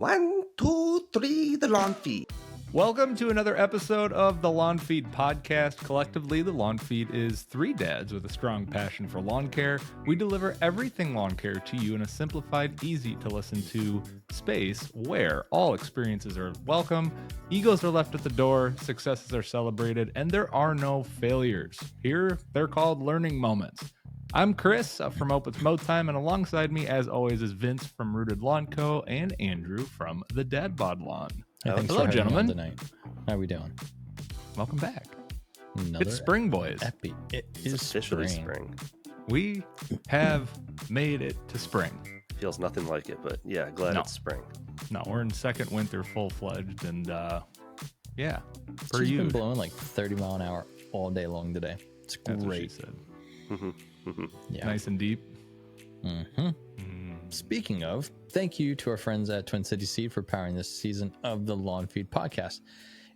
One, two, three, the lawn feed. Welcome to another episode of the Lawn Feed podcast. Collectively, the Lawn Feed is three dads with a strong passion for lawn care. We deliver everything lawn care to you in a simplified, easy to listen to space where all experiences are welcome, egos are left at the door, successes are celebrated, and there are no failures. Here, they're called learning moments. I'm Chris from Opitz Mow Time, and alongside me, as always, is Vince from Rooted Lawn Co. and Andrew from the Dad Bod Lawn. Hey, Hello, gentlemen. Tonight. How are we doing? Welcome back. Another It's spring, boys. It is Officially spring. We have made it to spring. Feels nothing like it, but yeah, glad No. it's spring. No, we're in second winter full-fledged, and yeah, It's per just been usual. blowing like 30 mile an hour all day long today. It's That's what she great. said. Yeah. Nice and deep. Speaking of, thank you to our friends at Twin City Seed for powering this season of the Lawn Feed podcast.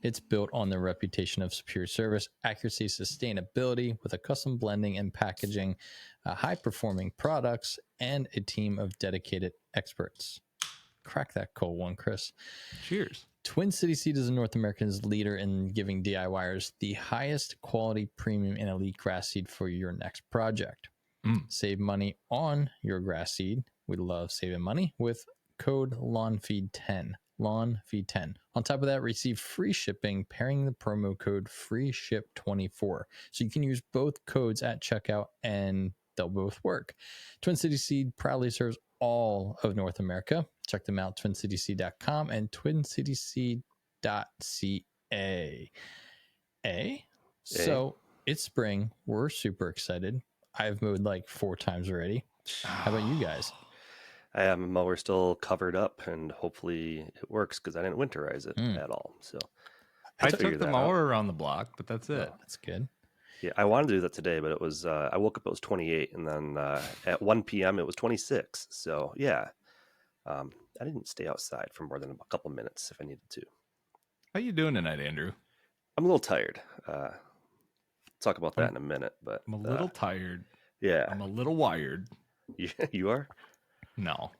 It's built on their reputation of superior service, accuracy, sustainability with a custom blending and packaging, high-performing products, and a team of dedicated experts. Crack that cold one, Chris. Cheers. Twin City Seed is North America's leader in giving DIYers the highest quality premium and elite grass seed for your next project. Save money on your grass seed. We love saving money with code LawnFeed10. LawnFeed10. On top of that, receive free shipping pairing the promo code FreeShip24. So you can use both codes at checkout and they'll both work. Twin City Seed proudly serves all of North America. Check them out, twincityseed.com and twincityseed.ca. So it's spring. We're super excited. I've mowed like 4 times already. How about you guys? I have my mower still covered up, and hopefully it works because I didn't winterize it at all. So I figured took the that mower around the block, but that's it. Oh, that's good. Yeah, I wanted to do that today, but it was I woke up, it was 28, and then at 1 p.m. it was 26. So yeah, I didn't stay outside for more than a couple minutes if I needed to. How you doing tonight, Andrew? I'm a little tired. Talk about that in a minute, but I'm a little tired. yeah. I'm a little wired. You are? No.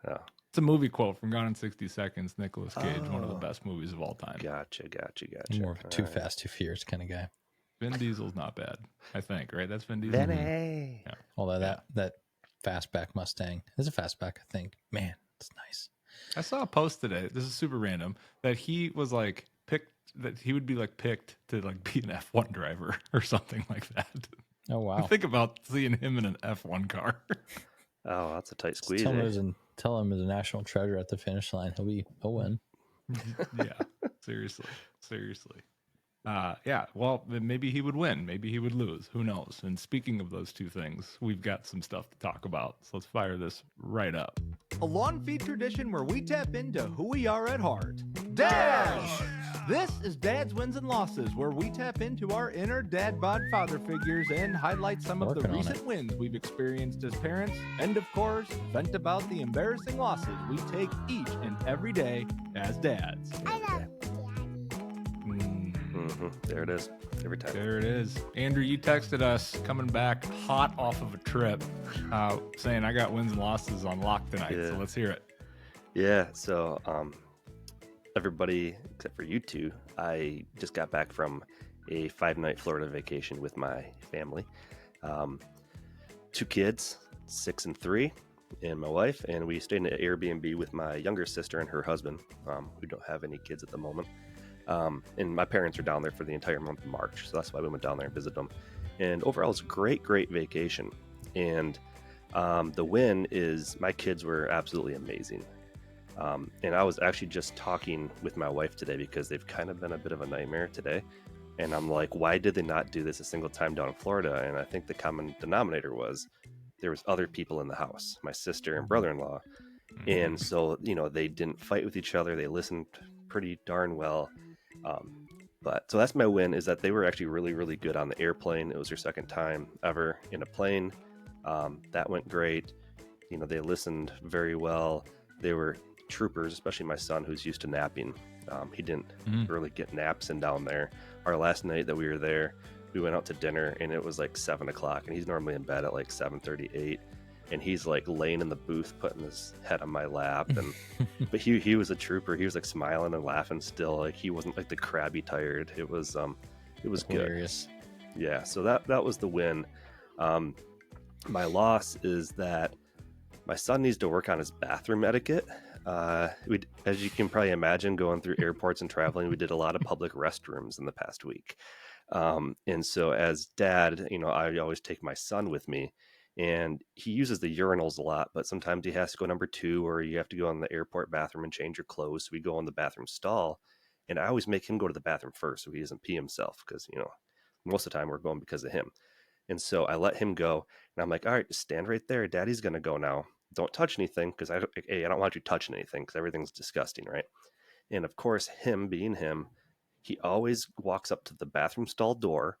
Oh, It's a movie quote from Gone in 60 Seconds, Nicolas Cage, one of the best movies of all time. gotcha. More of a Too All right. Fast, Too Furious kind of guy. Vin Diesel's not bad, I think, right? That's Vin Diesel. Vinny. Yeah. Although that fastback Mustang is a fastback, I think. Man, it's nice. I saw a post today. This is super random. That he was like picked. That he would be like picked to like be an F1 driver or something like that. Oh, wow. Think about seeing him in an F1 car. Oh, that's a tight squeeze. Tell him, Eh? tell him as a national treasure at the finish line. He'll win. Yeah, seriously. Yeah, well, then maybe he would win. Maybe he would lose. Who knows? And speaking of those two things, we've got some stuff to talk about. So let's fire this right up. A lawn feed tradition where we tap into who we are at heart. Dads! This is Dad's Wins and Losses, where we tap into our inner dad bod father figures and highlight some of the Working on recent it. wins we've experienced as parents, and of course, vent about the embarrassing losses we take each and every day as dads. There it is. Every time. There it is. Andrew, you texted us coming back hot off of a trip, saying I got wins and losses on lock tonight. Yeah. So let's hear it. Yeah. So, everybody except for you two, I just got back from a 5-night Florida vacation with my family. 2 kids, 6 and 3, and my wife, and we stayed in an Airbnb with my younger sister and her husband, who don't have any kids at the moment. And my parents are down there for the entire month of March, so that's why we went down there and visited them. And overall, it's a great vacation. And the win is my kids were absolutely amazing. And I was actually just talking with my wife today because they've kind of been a bit of a nightmare today. And I'm like, why did they not do this a single time down in Florida? And I think the common denominator was there was other people in the house, my sister and brother-in-law. And so, they didn't fight with each other. They listened pretty darn well. But so that's my win, is that they were actually really good on the airplane. It was their second time ever in a plane. That went great. They listened very well. They were troopers, especially my son, who's used to napping. He didn't really get naps in down there. Our last night that we were there, we went out to dinner and it was like 7 o'clock, and he's normally in bed at like 7:38. and he's like laying in the booth, putting his head on my lap, and but he was a trooper. He was like smiling and laughing still. Like he wasn't like the crabby tired. It was Hilarious. good. Yeah, so that was the win. My loss is that my son needs to work on his bathroom etiquette. As you can probably imagine, going through airports and traveling, we did a lot of public restrooms in the past week. And so as dad, I always take my son with me, and he uses the urinals a lot, but sometimes he has to go number 2, or you have to go in the airport bathroom and change your clothes. So we go in the bathroom stall, and I always make him go to the bathroom first so he doesn't pee himself, because, most of the time we're going because of him. And so I let him go, and I'm like, all right, just stand right there. Daddy's going to go now. Don't touch anything, because I don't want you touching anything, because everything's disgusting, right? And of course, him being him, he always walks up to the bathroom stall door,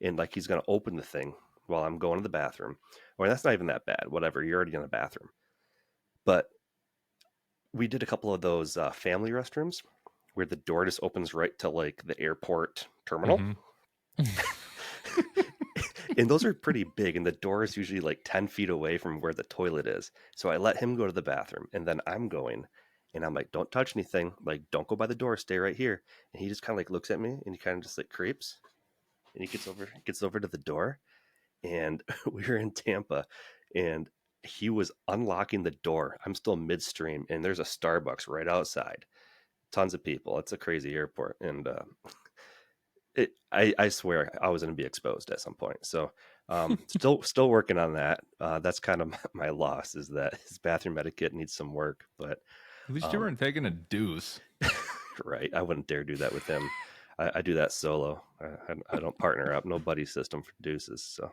and like he's going to open the thing while I'm going to the bathroom. Or that's not even that bad. Whatever, you're already in the bathroom. But we did a couple of those family restrooms where the door just opens right to like the airport terminal. And those are pretty big, and the door is usually like 10 feet away from where the toilet is. So I let him go to the bathroom, and then I'm going, and I'm like, don't touch anything. Like, don't go by the door. Stay right here. And he just kind of like looks at me, and he kind of just like creeps, and he gets over to the door. And we were in Tampa, and he was unlocking the door. I'm still midstream, and there's a Starbucks right outside. Tons of people. It's a crazy airport. And I swear I was going to be exposed at some point. So still working on that. That's kind of my loss, is that his bathroom etiquette needs some work. But At least you weren't taking a deuce. Right. I wouldn't dare do that with him. I do that solo. I don't partner up. No buddy system for deuces. So,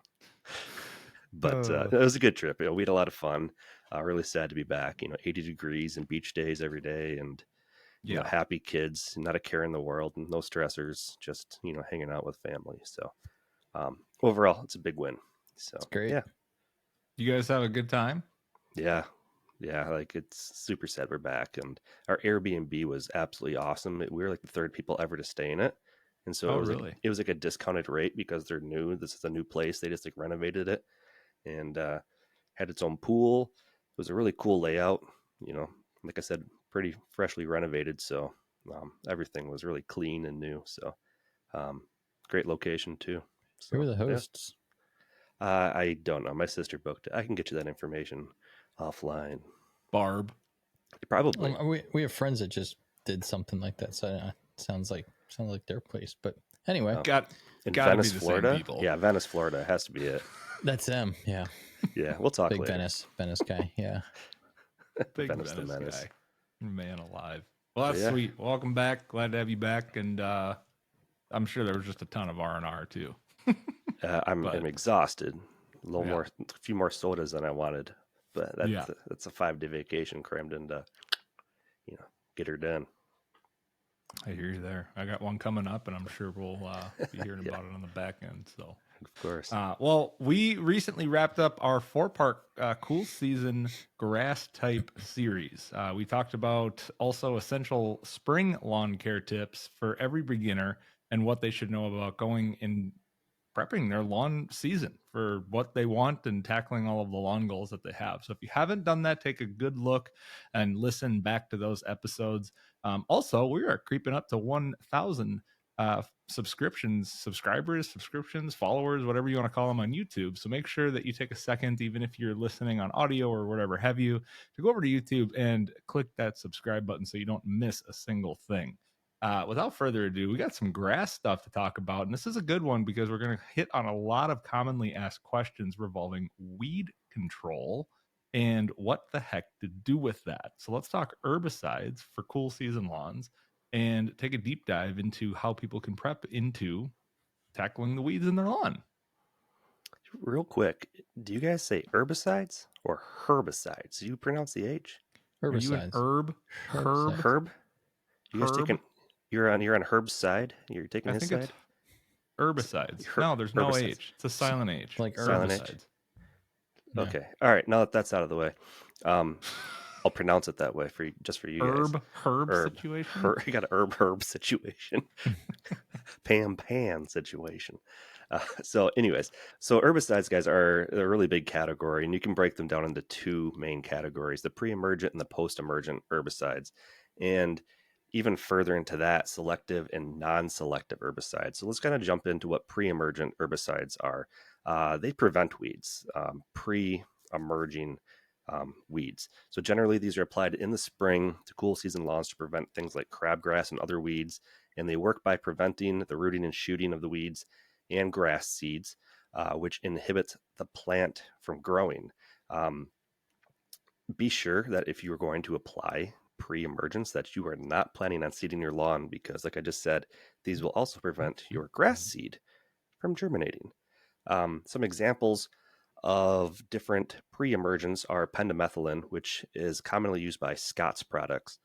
but it was a good trip. We had a lot of fun. Really sad to be back. 80 degrees and beach days every day, and happy kids, not a care in the world, no stressors, just hanging out with family. So overall, it's a big win. So That's great. Yeah. You guys have a good time? Yeah. Like, it's super sad we're back, and our Airbnb was absolutely awesome. We were like the 3rd people ever to stay in it, and so it was like a discounted rate because they're new. This is a new place. They just like renovated it, and had its own pool. It was a really cool layout. Like I said, pretty freshly renovated, so everything was really clean and new. So great location too. So, Who are the hosts? Yeah. I don't know. My sister booked it. I can get you that information offline. Barb. Probably. We have friends that just did something like that, so sounds like their place. But anyway, in Venice, Florida. Yeah, Venice, Florida has to be it. That's them. Yeah. Yeah, we'll talk Big later. Venice guy. Yeah. Big Venice the Menace guy. Man alive. Well, that's Yeah. sweet. Welcome back. Glad to have you back. And I'm sure there was just a ton of R&R too. I'm exhausted. A few more sodas than I wanted, but that's a 5-day vacation crammed into, get her done. I hear you there. I got one coming up, and I'm sure we'll be hearing about it on the back end. So, of course. Well, we recently wrapped up our 4-part cool season grass type series. We talked about also essential spring lawn care tips for every beginner and what they should know about going in prepping their lawn season for what they want and tackling all of the lawn goals that they have. So if you haven't done that, take a good look and listen back to those episodes. Also, we are creeping up to 1,000 subscriptions, followers, whatever you want to call them on YouTube. So make sure that you take a second, even if you're listening on audio or whatever have you, to go over to YouTube and click that subscribe button so you don't miss a single thing. Without further ado, we got some grass stuff to talk about, and this is a good one because we're going to hit on a lot of commonly asked questions revolving weed control and what the heck to do with that. So let's talk herbicides for cool season lawns and take a deep dive into how people can prep into tackling the weeds in their lawn. Real quick, do you guys say herbicides or herbicides? Do you pronounce the H? Herbicides. Are you an herb? Herb? You guys taking? You're on Herb's side. You're taking his side. It's herbicides. No, there's no H. It's a silent H. Like silent H. Yeah. Okay. All right. Now that that's out of the way, I'll pronounce it that way for you guys. Herb situation. You got an herb situation. Pan situation. So, anyways, so herbicides, guys, are a really big category, and you can break them down into two main categories: the pre-emergent and the post-emergent herbicides, and even further into that, selective and non-selective herbicides. So let's kind of jump into what pre-emergent herbicides are. They prevent weeds, pre-emerging weeds. So generally, these are applied in the spring to cool season lawns to prevent things like crabgrass and other weeds, and they work by preventing the rooting and shooting of the weeds and grass seeds, which inhibits the plant from growing. Um, be sure that if you are going to apply pre-emergence, that you are not planning on seeding your lawn, because like I just said, these will also prevent your grass seed from germinating. Some examples of different pre-emergence are pendimethalin, which is commonly used by Scott's products,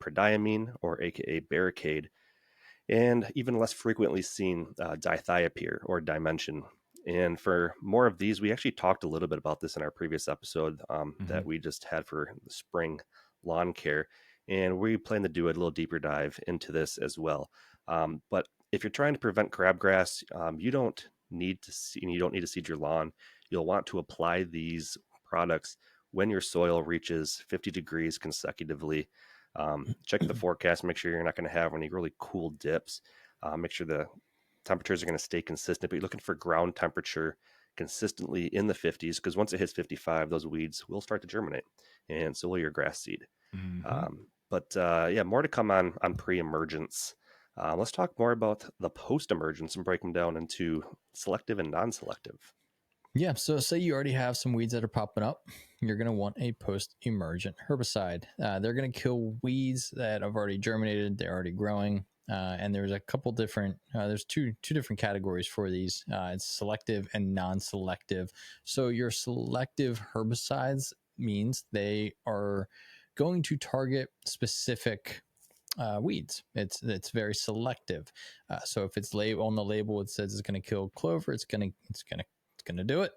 prodiamine, or aka barricade, and even less frequently seen, dithiopyr or dimension. And for more of these, we actually talked a little bit about this in our previous episode that we just had for the spring lawn care. And we plan to do a little deeper dive into this as well. But if you're trying to prevent crabgrass, you don't need to seed your lawn. You'll want to apply these products when your soil reaches 50 degrees consecutively. Check the forecast, make sure you're not going to have any really cool dips. Make sure the temperatures are going to stay consistent, but you're looking for ground temperature consistently in the 50s, because once it hits 55, those weeds will start to germinate, and so will your grass seed. Yeah, more to come on pre-emergence. Let's talk more about the post-emergence and break them down into selective and non-selective. Yeah, so say you already have some weeds that are popping up, you're going to want a post-emergent herbicide. They're going to kill weeds that have already germinated, they're already growing, and there's a couple different, there's two different categories for these. It's selective and non-selective. So your selective herbicides means they are going to target specific weeds. It's very selective. So if it's on the label, it says it's going to kill clover, it's going to do it.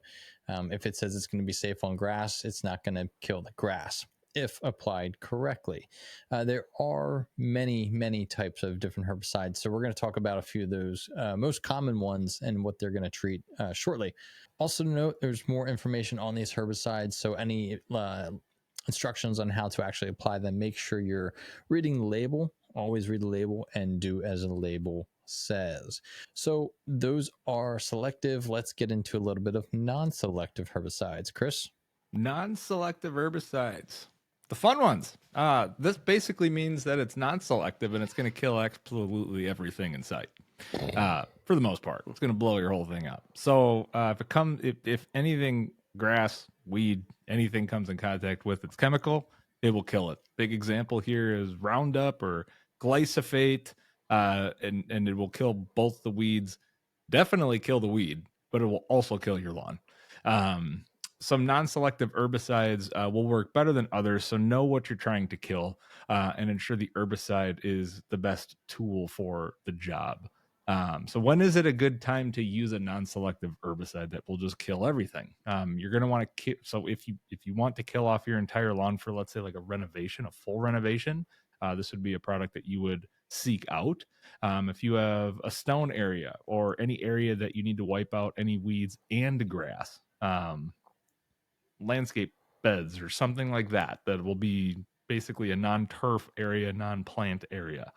If it says it's going to be safe on grass, it's not going to kill the grass if applied correctly. There are many types of different herbicides, so we're going to talk about a few of those most common ones and what they're going to treat shortly. Also note, there's more information on these herbicides, so any instructions on how to actually apply them, make sure you're reading the label. Always read the label and do as the label says. So those are selective. Let's get into a little bit of non-selective herbicides. Chris? Non-selective herbicides, the fun ones. This basically means that it's non-selective and it's going to kill absolutely everything in sight. For the most part, it's going to blow your whole thing up. So if anything, grass, weed, anything comes in contact with its chemical, it will kill it. Big example here is Roundup or glyphosate, and it will kill both the weeds. Definitely kill the weed, but it will also kill your lawn. Some non-selective herbicides will work better than others, so know what you're trying to kill and ensure the herbicide is the best tool for the job. So when is it a good time to use a non-selective herbicide that will just kill everything? You're going to want to so if you want to kill off your entire lawn for, let's say, like a full renovation, this would be a product that you would seek out. If you have a stone area or any area that you need to wipe out any weeds and grass, landscape beds or something like that will be basically a non-turf area, non-plant area.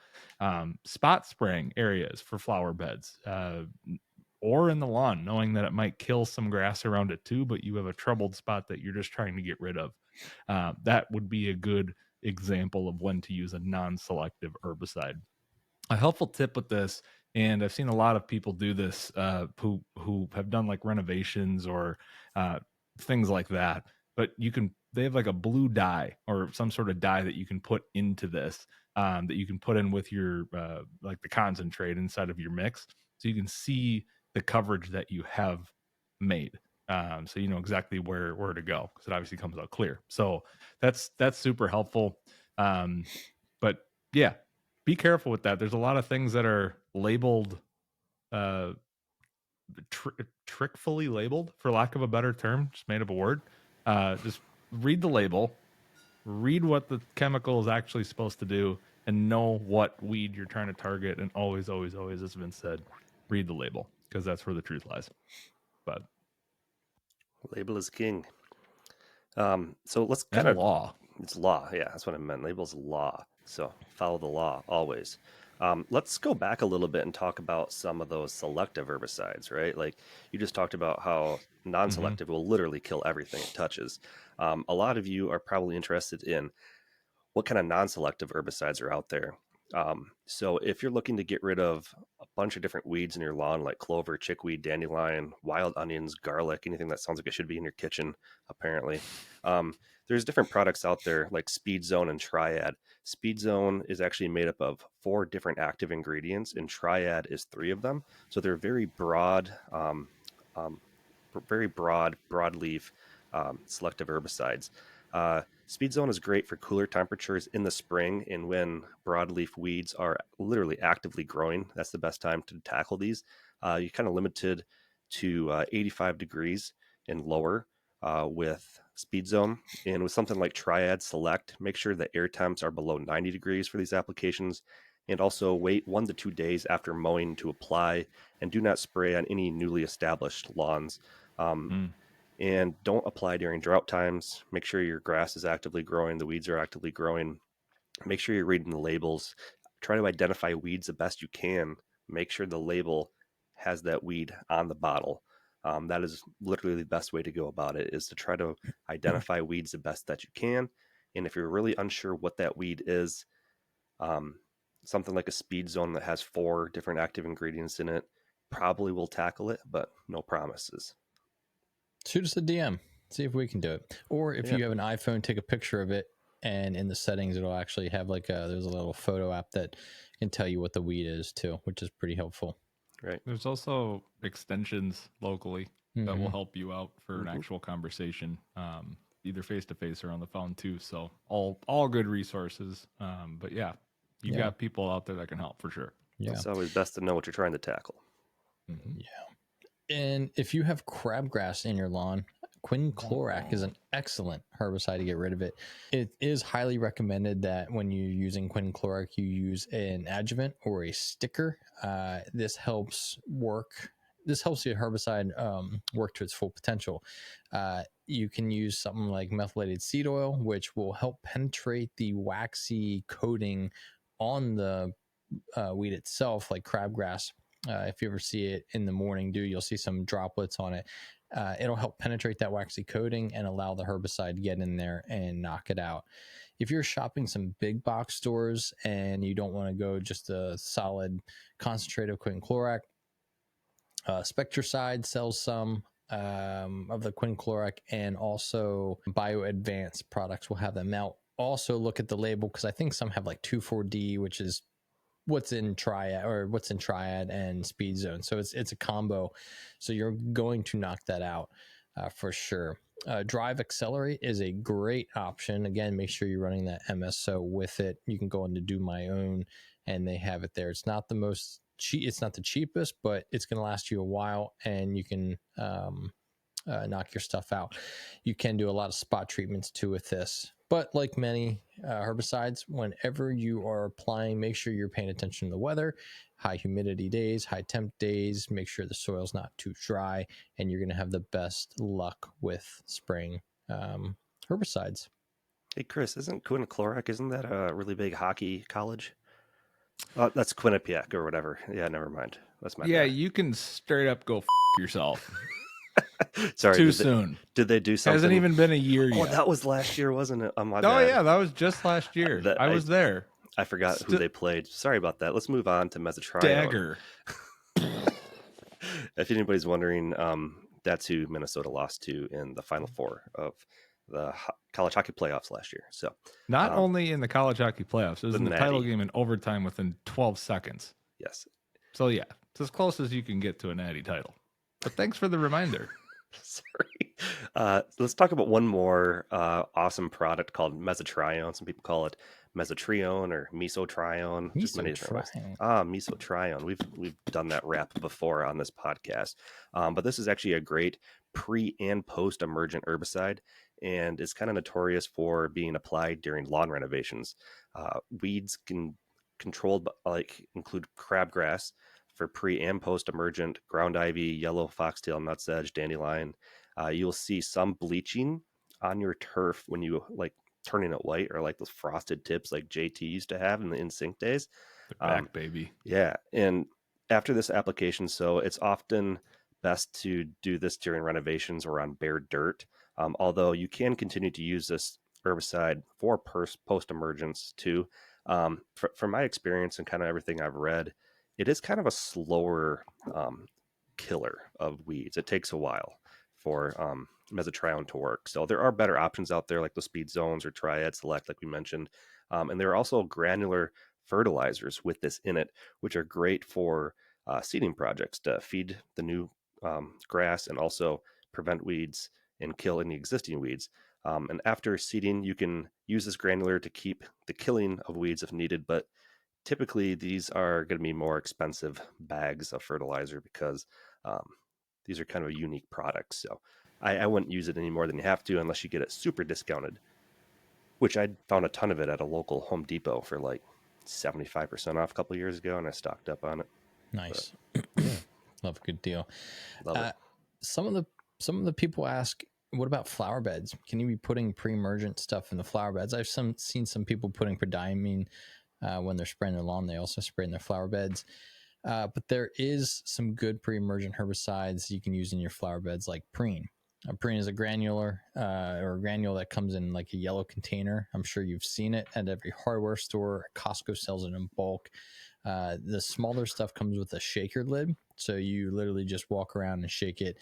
Spot spraying areas for flower beds, or in the lawn, knowing that it might kill some grass around it too, but you have a troubled spot that you're just trying to get rid of. That would be a good example of when to use a non-selective herbicide. A helpful tip with this, and I've seen a lot of people do this who have done like renovations or things like that, but they have like a blue dye or some sort of dye that you can put into this, that you can put in with your like the concentrate inside of your mix, so you can see the coverage that you have made, so you know exactly where to go, because it obviously comes out clear. So that's super helpful. But yeah, be careful with that. There's a lot of things that are labeled trickfully labeled, for lack of a better term, just made up a word. Just read the label, read what the chemical is actually supposed to do, and know what weed you're trying to target. And always, as Vince said, read the label. because that's where the truth lies. But Label is king. So let's and kind of law. It's law. Yeah, that's what I meant. Label's law. So follow the law always. Let's go back a little bit and talk about some of those selective herbicides, right? Like you just talked about how non-selective will literally kill everything it touches. A lot of you are probably interested in what kind of non-selective herbicides are out there. So if you're looking to get rid of a bunch of different weeds in your lawn, like clover, chickweed, dandelion, wild onions, garlic, anything that sounds like it should be in your kitchen, apparently, there's different products out there like Speed Zone and Triad. Speed Zone is actually made up of 4 different active ingredients, and Triad is 3 of them. So they're very broad, broadleaf selective herbicides. Speed Zone is great for cooler temperatures in the spring, and when broadleaf weeds are literally actively growing, that's the best time to tackle these. You're kind of limited to 85 degrees and lower with Speed Zone. And with something like Triad Select, make sure the air temps are below 90 degrees for these applications. And also wait 1 to 2 days after mowing to apply, and do not spray on any newly established lawns. And don't apply during drought times. Make sure your grass is actively growing, the weeds are actively growing. Make sure you're reading the labels. Try to identify weeds the best you can. Make sure the label has that weed on the bottle. That is literally the best way to go about it, is to try to identify weeds the best that you can. And if you're really unsure what that weed is, something like a Speed Zone that has 4 different active ingredients in it probably will tackle it, but no promises. Shoot us a DM. See if we can do it. Or if you have an iPhone, take a picture of it, and in the settings, it'll actually have there's a little photo app that can tell you what the weed is too, which is pretty helpful. Right. There's also extensions locally that will help you out for an actual conversation, either face to face or on the phone too. So all good resources. But yeah, you got people out there that can help for sure. Yeah, it's always best to know what you're trying to tackle. Yeah. And if you have crabgrass in your lawn, quinclorac is an excellent herbicide to get rid of it. It is highly recommended that when you're using quinclorac, you use an adjuvant or a sticker. This helps the herbicide work to its full potential. You can use something like methylated seed oil, which will help penetrate the waxy coating on the weed itself, like crabgrass. If you ever see it in the morning dew, you'll see some droplets on it. It'll help penetrate that waxy coating and allow the herbicide to get in there and knock it out. If you're shopping some big box stores and you don't want to go just a solid concentrate of quinclorac, Spectracide sells some of the quinclorac, and also BioAdvance products will have them out. Also look at the label, because I think some have like 2,4-D, which is what's in Triad and Speed Zone. So it's a combo. So you're going to knock that out for sure. Drive Accelerate is a great option. Again, make sure you're running that MSO with it. You can go into Do My Own, and they have it there. It's not the most cheap. It's not the cheapest, but it's going to last you a while, and you can knock your stuff out. You can do a lot of spot treatments too with this. But like many herbicides, whenever you are applying, make sure you're paying attention to the weather, high humidity days, high temp days, make sure the soil's not too dry, and you're going to have the best luck with spraying herbicides. Hey, Chris, isn't that a really big hockey college? Oh, that's Quinnipiac or whatever. Yeah, never mind. That's my bad. You can straight up go yourself. Sorry, too soon. Did they do something? Hasn't even been a year yet. Oh, that was last year, wasn't it? Oh, my Oh bad. yeah, that was just last year. I was there. I forgot who they played. Sorry about that. Let's move on to mesotrione. Dagger. If anybody's wondering, that's who Minnesota lost to in the Final Four of the college hockey playoffs last year. So not only in the college hockey playoffs, it was in the title game in overtime within 12 seconds. Yes. So yeah, it's as close as you can get to a natty title. But thanks for the reminder. Sorry. Let's talk about one more awesome product called mesotrione. Some people call it mesotrione or mesotrione. Just many different ways. Mesotrione. We've done that rap before on this podcast. But this is actually a great pre and post emergent herbicide, and it's kind of notorious for being applied during lawn renovations. Weeds can controlled include crabgrass, for pre and post emergent ground ivy, yellow foxtail, nutsedge, dandelion. You'll see some bleaching on your turf when you like turning it white, or like those frosted tips like JT used to have in the InSync days. They're back, baby. Yeah. And after this application, so it's often best to do this during renovations or on bare dirt. Although you can continue to use this herbicide for post emergence too. From my experience and kind of everything I've read, it is kind of a slower killer of weeds. It takes a while for mesotrione to work. So there are better options out there like the speed zones or triad select, like we mentioned. And there are also granular fertilizers with this in it, which are great for seeding projects to feed the new grass and also prevent weeds and kill any existing weeds. And after seeding, you can use this granular to keep the killing of weeds if needed, but typically these are going to be more expensive bags of fertilizer because these are kind of unique products. So I wouldn't use it any more than you have to unless you get it super discounted, which I found a ton of it at a local Home Depot for like 75% off a couple of years ago, and I stocked up on it. Nice. Love a good deal. Love it. Some of the people ask, what about flower beds? Can you be putting pre-emergent stuff in the flower beds? I've seen some people putting prodiamine when they're spraying their lawn. They also spray in their flower beds. But there is some good pre-emergent herbicides you can use in your flower beds, like preen. Preen is a granular or a granule that comes in like a yellow container. I'm sure you've seen it at every hardware store. Costco sells it in bulk. The smaller stuff comes with a shaker lid. So you literally just walk around and shake it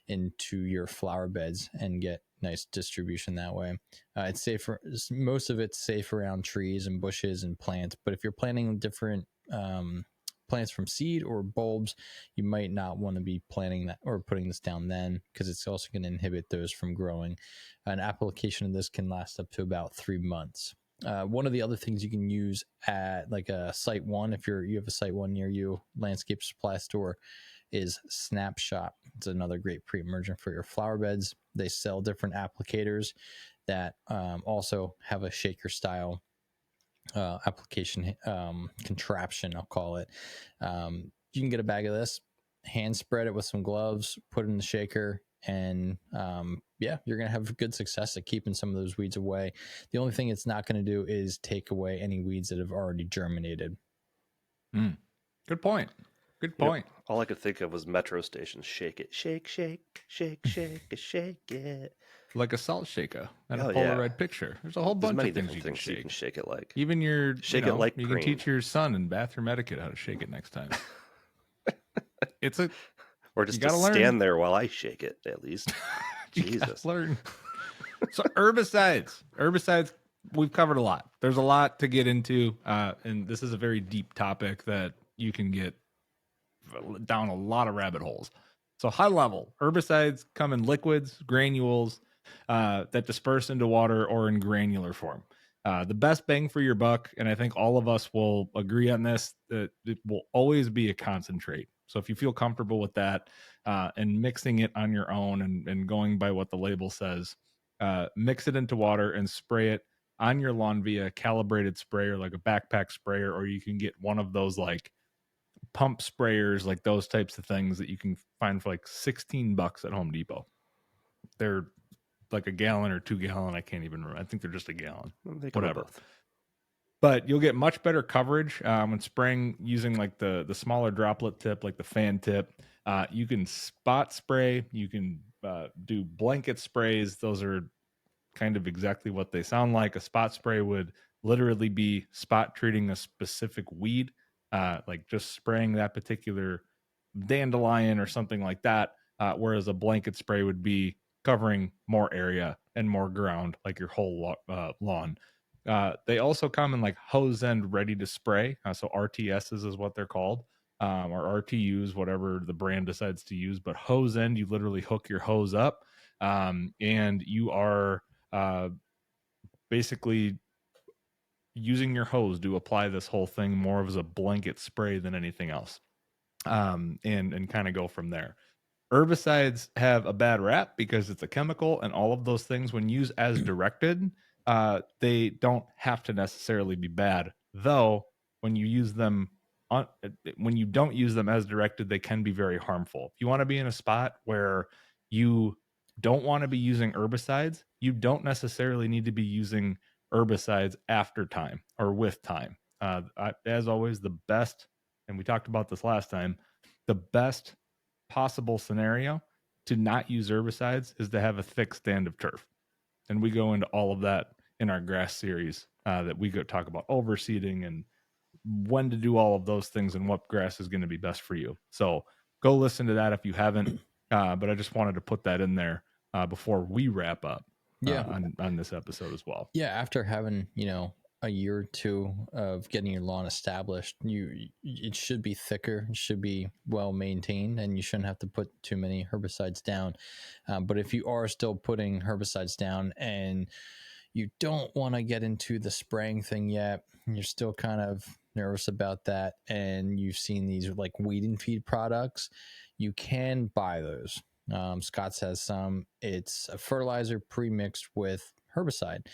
into your flower beds and get nice distribution that way. It's safer. Most of it's safe around trees and bushes and plants. But if you're planting different plants from seed or bulbs, you might not want to be planting that or putting this down then, because it's also going to inhibit those from growing. An application of this can last up to about 3 months. One of the other things you can use at like a Site One, if you have a Site One near you, landscape supply store, is Snapshot. It's another great pre-emergent for your flower beds. They sell different applicators that also have a shaker style application contraption, I'll call it. You can get a bag of this, hand spread it with some gloves, put it in the shaker, and you're gonna have good success at keeping some of those weeds away. The only thing it's not going to do is take away any weeds that have already germinated. Good point. Good point. Yep. All I could think of was metro stations. Shake it, shake, shake, shake, shake it, shake it. Like a salt shaker and a Polaroid picture. There's a whole bunch of things you can shake. You can shake it like. Even your shake it like you cream. can teach your son in bathroom etiquette how to shake it next time. It's a or just to stand there while I shake it, at least. Jesus. Learn. So herbicides, we've covered a lot. There's a lot to get into, and this is a very deep topic that you can get down a lot of rabbit holes. So high level, herbicides come in liquids, granules that disperse into water or in granular form. The best bang for your buck, and I think all of us will agree on this, that it will always be a concentrate. So if you feel comfortable with that and mixing it on your own and going by what the label says, mix it into water and spray it on your lawn via a calibrated sprayer, like a backpack sprayer, or you can get one of those like pump sprayers, like those types of things that you can find for like $16 at Home Depot. They're like a gallon or 2 gallon. I can't even remember. I think they're just a gallon. Whatever. But you'll get much better coverage when spraying using like the smaller droplet tip, like the fan tip. You can spot spray. You can do blanket sprays. Those are kind of exactly what they sound like. A spot spray would literally be spot treating a specific weed, like just spraying that particular dandelion or something like that. Whereas a blanket spray would be covering more area and more ground, like your whole lawn. They also come in like hose end ready to spray. So RTSs is what they're called, or RTUs, whatever the brand decides to use. But hose end, you literally hook your hose up, and you are basically using your hose to apply this whole thing more of as a blanket spray than anything else, and kind of go from there. Herbicides have a bad rap because it's a chemical, and all of those things, when used as directed, they don't have to necessarily be bad. Though, when you use them when you don't use them as directed, they can be very harmful. If you want to be in a spot where you don't want to be using herbicides, you don't necessarily need to be using herbicides after time or with time. As always, the best, and we talked about this last time, the best possible scenario to not use herbicides is to have a thick stand of turf. And we go into all of that in our grass series that we go talk about overseeding and when to do all of those things and what grass is going to be best for you. So go listen to that if you haven't. But I just wanted to put that in there before we wrap up on this episode as well. Yeah, after having, a year or two of getting your lawn established, it should be thicker, it should be well maintained, and you shouldn't have to put too many herbicides down. But if you are still putting herbicides down and you don't want to get into the spraying thing yet, you're still kind of nervous about that, and you've seen these like weed and feed products, you can buy those. Scott's has some. It's a fertilizer pre-mixed with herbicide,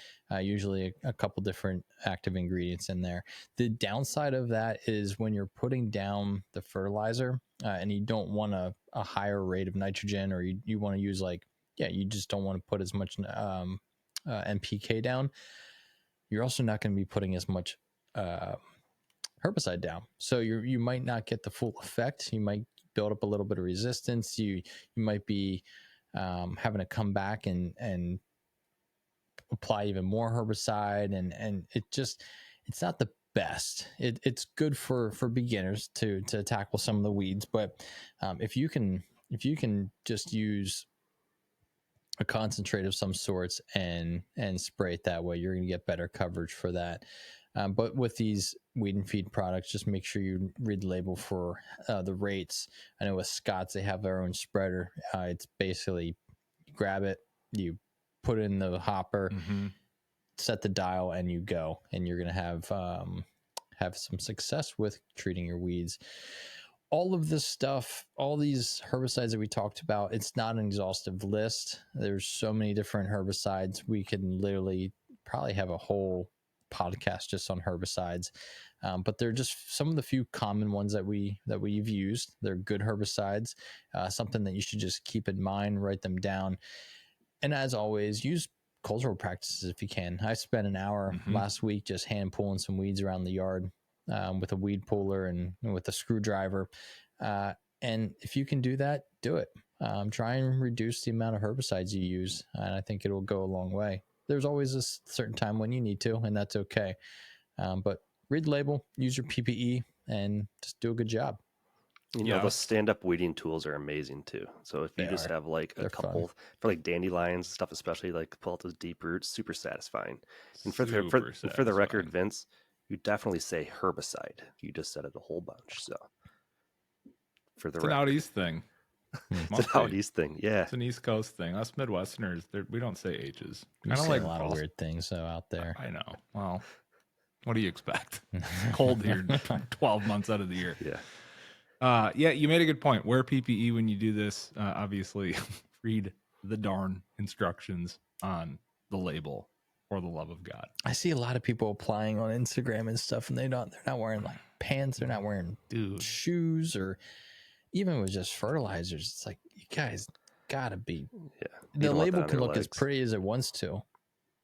usually a couple different active ingredients in there. The downside of that is when you're putting down the fertilizer and you don't want a higher rate of nitrogen, or you want to use you just don't want to put as much NPK down, you're also not going to be putting as much herbicide down. So you might not get the full effect. You might build up a little bit of resistance. You might be having to come back and apply even more herbicide, and it's not the best. It's good for beginners to tackle some of the weeds, but if you can just use a concentrate of some sorts and spray it that way, you're going to get better coverage for that. But with these weed and feed products, just make sure you read the label for the rates. I know with Scott's, they have their own spreader. It's basically you grab it, you put it in the hopper, set the dial, and you go. And you're going to have some success with treating your weeds. All of this stuff, all these herbicides that we talked about, it's not an exhaustive list. There's so many different herbicides. We can literally probably have a whole podcast just on herbicides, but they're just some of the few common ones that we've used. They're good herbicides, something that you should just keep in mind, write them down, and as always, use cultural practices if you can. I spent an hour last week just hand pulling some weeds around the yard with a weed puller and with a screwdriver, and if you can do that, do it. Try and reduce the amount of herbicides you use, and I think it will go a long way. There's always a certain time when you need to, and that's okay. But read the label, use your PPE, and just do a good job. The stand-up weeding tools are amazing too. So if you just have a couple for dandelions and stuff, especially pull out those deep roots, super satisfying. And for the record, Vince, you definitely say herbicide. You just said it a whole bunch. So for the record, an out east thing. It's an out east thing, yeah. It's an East Coast thing. Us Midwesterners, we don't say H's. I don't like a lot of weird things out there. I know. Well, what do you expect? Cold here 12 months out of the year. Yeah. You made a good point. Wear PPE when you do this. Obviously, read the darn instructions on the label, for the love of God. I see a lot of people applying on Instagram and stuff, and they're not wearing pants. They're not wearing shoes, or even with just fertilizers. It's like, you guys gotta be. Yeah. The label can look as pretty as it wants to,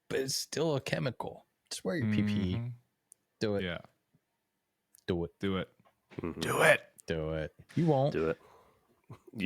but it's still a chemical. Just wear your PPE. Do it. Yeah. Do it. Do it. Do it. Do it. You won't. Do it.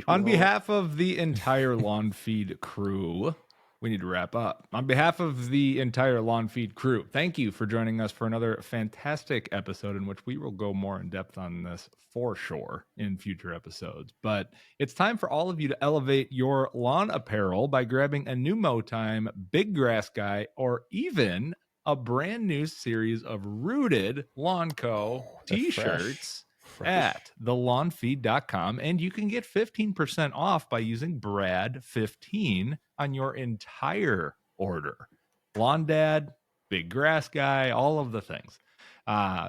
On behalf of the entire Lawn Feed crew, we need to wrap up. On behalf of the entire Lawn Feed crew, thank you for joining us for another fantastic episode in which we will go more in depth on this for sure in future episodes. But it's time for all of you to elevate your lawn apparel by grabbing a new Mow Time, Big Grass Guy, or even a brand new series of Rooted Lawn Co. t-shirts at thelawnfeed.com, and you can get 15% off by using Brad15 on your entire order. Lawn Dad, Big Grass Guy, all of the things.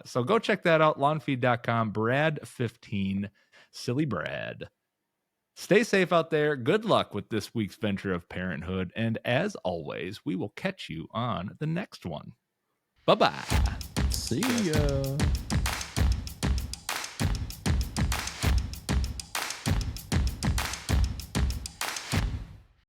So go check that out, lawnfeed.com, Brad15, Silly Brad. Stay safe out there. Good luck with this week's venture of parenthood, and as always, we will catch you on the next one. Bye-bye. See ya.